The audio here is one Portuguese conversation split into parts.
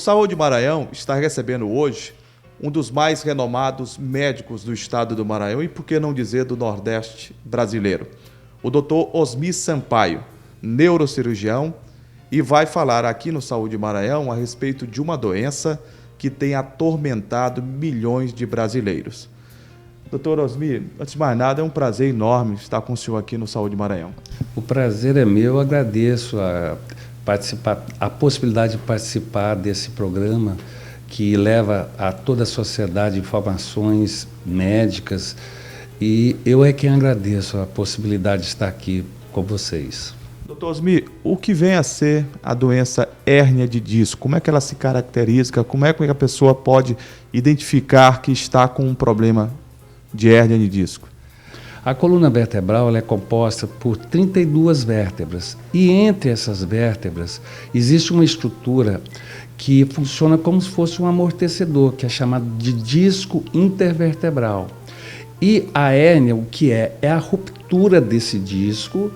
Saúde Maranhão está recebendo hoje um dos mais renomados médicos do estado do Maranhão e, por que não dizer, do Nordeste brasileiro, o Dr. Osmir Sampaio, neurocirurgião, e vai falar aqui no Saúde Maranhão a respeito de uma doença que tem atormentado milhões de brasileiros. Dr. Osmir, antes de mais nada, é um prazer enorme estar com o senhor aqui no Saúde Maranhão. O prazer é meu, eu agradeço a possibilidade de participar desse programa que leva a toda a sociedade informações médicas, e eu é quem agradeço a possibilidade de estar aqui com vocês. Dr. Osmir, o que vem a ser a doença hérnia de disco? Como é que ela se caracteriza? Como é que a pessoa pode identificar que está com um problema de hérnia de disco? A coluna vertebral ela é composta por 32 vértebras, e entre essas vértebras existe uma estrutura que funciona como se fosse um amortecedor, que é chamado de disco intervertebral. E a hérnia, o que é? É a ruptura desse disco,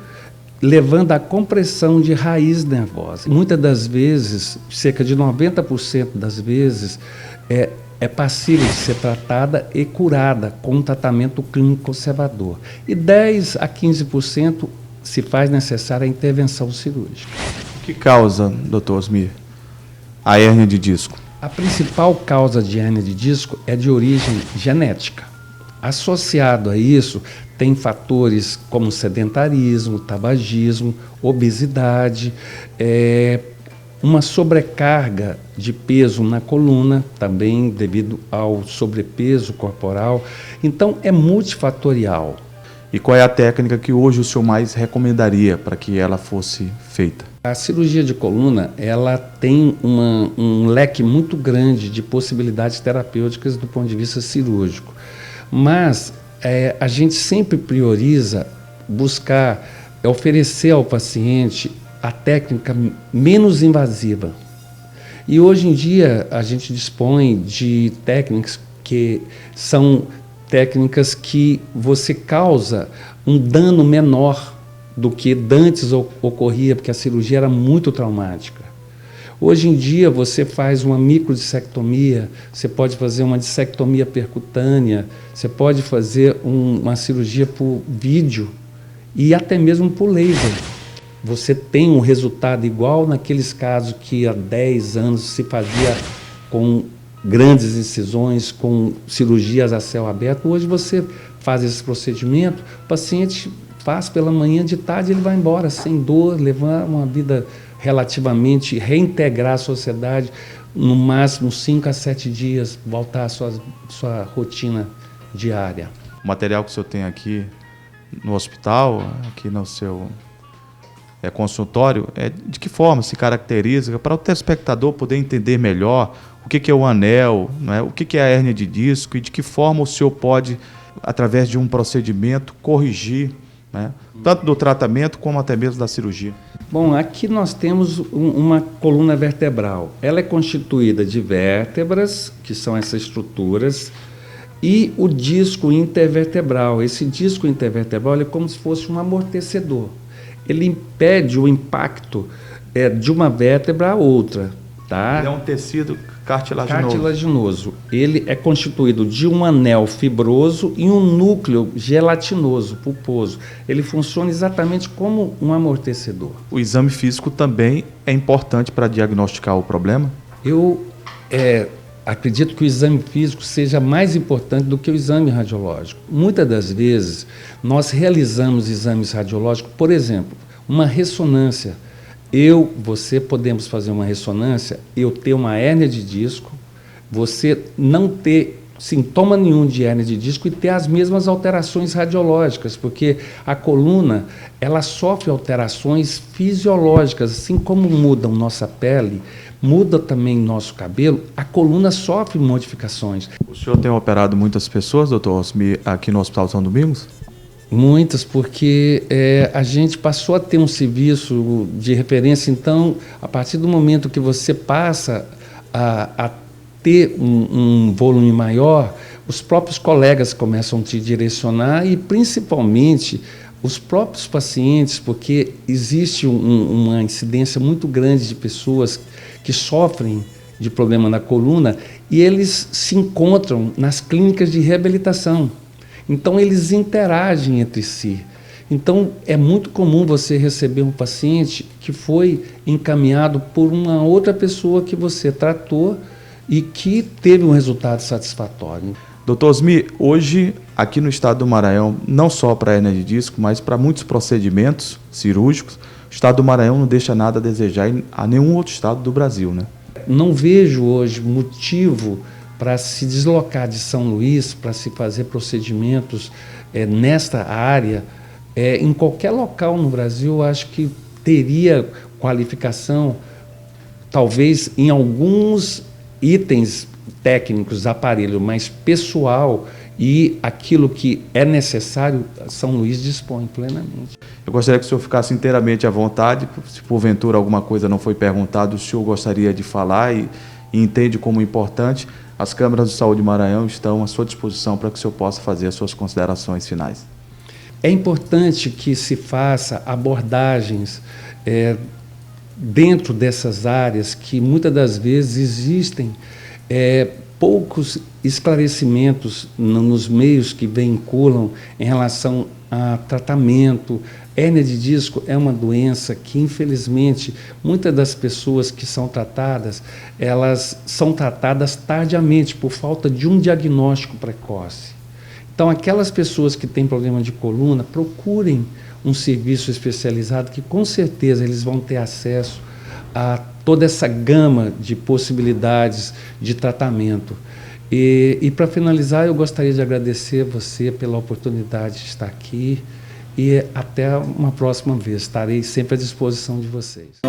levando à compressão de raiz nervosa. Muitas das vezes, cerca de 90% das vezes, é passível de ser tratada e curada com um tratamento clínico conservador. E 10 a 15% se faz necessária a intervenção cirúrgica. O que causa, Dr. Osmir, a hérnia de disco? A principal causa de hérnia de disco é de origem genética. Associado a isso, tem fatores como sedentarismo, tabagismo, obesidade, uma sobrecarga de peso na coluna, também devido ao sobrepeso corporal. Então, é multifatorial. E qual é a técnica que hoje o senhor mais recomendaria para que ela fosse feita? A cirurgia de coluna, ela tem um leque muito grande de possibilidades terapêuticas do ponto de vista cirúrgico. Mas a gente sempre prioriza buscar oferecer ao paciente a técnica menos invasiva. E hoje em dia a gente dispõe de técnicas que são técnicas que você causa um dano menor do que antes ocorria, porque a cirurgia era muito traumática. Hoje em dia você faz uma microdissectomia, você pode fazer uma dissectomia percutânea, você pode fazer uma cirurgia por vídeo e até mesmo por laser. Você tem um resultado igual naqueles casos que há 10 anos se fazia com grandes incisões, com cirurgias a céu aberto. Hoje você faz esse procedimento, o paciente faz pela manhã, de tarde ele vai embora sem dor, levar uma vida relativamente, reintegrar a sociedade, no máximo 5 a 7 dias, voltar à sua rotina diária. O material que o senhor tem aqui no hospital, aqui no seu consultório, de que forma se caracteriza, para o telespectador poder entender melhor o que é o anel, né? O que é a hérnia de disco e de que forma o senhor pode, através de um procedimento, corrigir, né? Tanto do tratamento como até mesmo da cirurgia. Bom, aqui nós temos uma coluna vertebral. Ela é constituída de vértebras, que são essas estruturas, e o disco intervertebral. Esse disco intervertebral é como se fosse um amortecedor. Ele impede o impacto de uma vértebra a outra. Tá? Ele é um tecido cartilaginoso. Ele é constituído de um anel fibroso e um núcleo gelatinoso, pulposo. Ele funciona exatamente como um amortecedor. O exame físico também é importante para diagnosticar o problema? Eu acredito que o exame físico seja mais importante do que o exame radiológico. Muitas das vezes, nós realizamos exames radiológicos, por exemplo, uma ressonância. Você podemos fazer uma ressonância, eu ter uma hérnia de disco, você não ter sintoma nenhum de hérnia de disco e ter as mesmas alterações radiológicas, porque a coluna, ela sofre alterações fisiológicas, assim como muda a nossa pele, muda também nosso cabelo, a coluna sofre modificações. O senhor tem operado muitas pessoas, doutor Osmir, aqui no Hospital São Domingos? Muitas, porque a gente passou a ter um serviço de referência. Então, a partir do momento que você passa a ter um volume maior, os próprios colegas começam a te direcionar e, principalmente, os próprios pacientes, porque existe uma incidência muito grande de pessoas que sofrem de problema na coluna e eles se encontram nas clínicas de reabilitação. Então, eles interagem entre si. Então, é muito comum você receber um paciente que foi encaminhado por uma outra pessoa que você tratou e que teve um resultado satisfatório. Doutor Osmi, hoje, aqui no estado do Maranhão, não só para hérnia de disco, mas para muitos procedimentos cirúrgicos, o estado do Maranhão não deixa nada a desejar a nenhum outro estado do Brasil, né? Não vejo hoje motivo para se deslocar de São Luís, para se fazer procedimentos nesta área. Em qualquer local no Brasil, acho que teria qualificação, talvez em alguns itens técnicos, aparelho, mas pessoal e aquilo que é necessário, São Luís dispõe plenamente. Eu gostaria que o senhor ficasse inteiramente à vontade, se porventura alguma coisa não foi perguntada, o senhor gostaria de falar e entende como importante. As câmaras de saúde Maranhão estão à sua disposição para que o senhor possa fazer as suas considerações finais. É importante que se faça abordagens dentro dessas áreas que muitas das vezes existem poucos esclarecimentos nos meios que vinculam em relação a tratamento. Hérnia de disco é uma doença que, infelizmente, muitas das pessoas que são tratadas, elas são tratadas tardiamente por falta de um diagnóstico precoce. Então, aquelas pessoas que têm problema de coluna, procurem um serviço especializado que, com certeza, eles vão ter acesso a toda essa gama de possibilidades de tratamento. E para finalizar, eu gostaria de agradecer a você pela oportunidade de estar aqui e e, até uma próxima vez. Estarei sempre à disposição de vocês.